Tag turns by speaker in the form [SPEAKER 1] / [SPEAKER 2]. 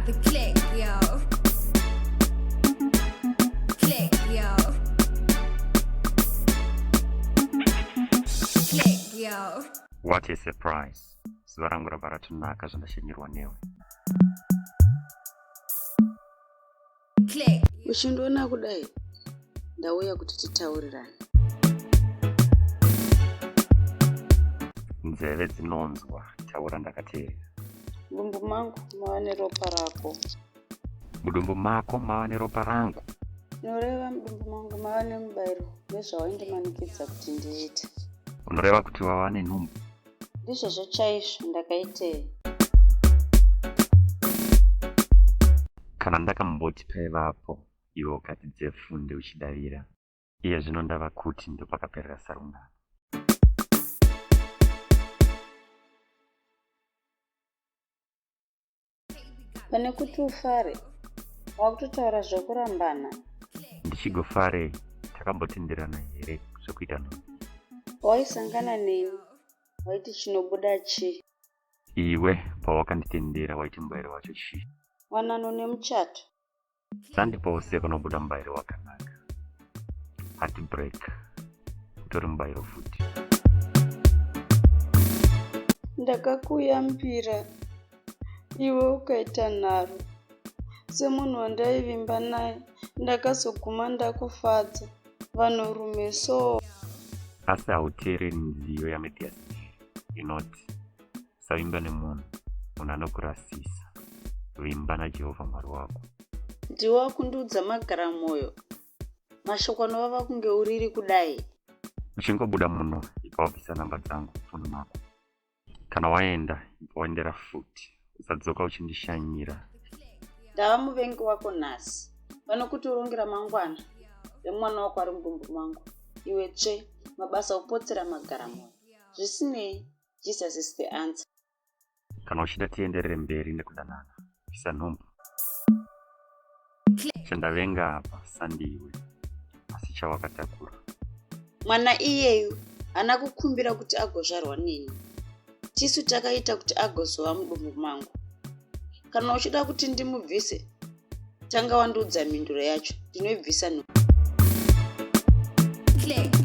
[SPEAKER 1] got the click, yo. Click, yo. Click, yo.
[SPEAKER 2] What a surprise. Zuva rangu rabva ratonaka zvandashenyerwa newe.
[SPEAKER 1] Click.
[SPEAKER 3] Uchindoona kudai ndauya kuti titaurirane.
[SPEAKER 2] Nzeve dzinonzwa taura ndakateerera.
[SPEAKER 3] Mudumbu mangu mava neropa rako.
[SPEAKER 2] Mudumbu mako mava neropa rangu.
[SPEAKER 3] Noreva mudumbu mangu mava nemubairo nezvawaindimanikidza kuti ndiite.
[SPEAKER 2] Unoreva kuti wava nenhumbu?
[SPEAKER 3] Ndizvozvo chaizvo ndakaitei.
[SPEAKER 2] Kana ndakamboti paivapo iwe ukati dzefunde uchidavira, iye zvino ndava kuti ndo pakaperera sarungano.
[SPEAKER 3] Pane kuti ufare wakutotaura zvokurambana.
[SPEAKER 2] Ndichigofarei? Takambotenderana here zvekuita nhumbu?
[SPEAKER 3] Waisangana neni waiti chinobuda chii?
[SPEAKER 2] Iwe pawakanditendera waiti mubairo wacho chii?
[SPEAKER 3] Wanano nemuchato.
[SPEAKER 2] Sandipawo panobuda mubairo wakanaka. Heartbreak utori mubairo futi.
[SPEAKER 3] Ndakakuyambira iwe ukaita nharo. Semunhu wandaivimba naye ndakazoguma ndakufadza vanhurume so.
[SPEAKER 2] Asi hauteereri nziyo yaMedhiasi inoti usavimba nemunhu anokurasisa, vimba naJehovha Mwari wako.
[SPEAKER 3] Ndiwe wakundiudza magara mwoyo. Mashoko anovava kunge uriri kudai.
[SPEAKER 2] Uchingobuda muno ikawabvisa namba dzangu mufoni mako. Kana waenda waendera futi, usadzoka uchindishanyira.
[SPEAKER 3] Ndava muvengi wako nhasi. Pano kuti urongera mangwana remwana wako ari mudumbu mangu. Iwe tsve mabasa opotsera magara mwoyo. Zvisinei, Jesus is the answer.
[SPEAKER 2] Kana uchida tienderere mberi nekudanana, bvisa nhumbu. Chandavenga apa sandiwe, asi chawakatakura.
[SPEAKER 3] Mwana iyeyu haana kukumbira kuti agozvarwa neni. Tisu takaita kuti agozova mudumbu mangu. Kana uchida kuti ndimubvise, tanga wandiudza mhinduro yacho. Ndinoibvisa nhumbu.
[SPEAKER 1] Click.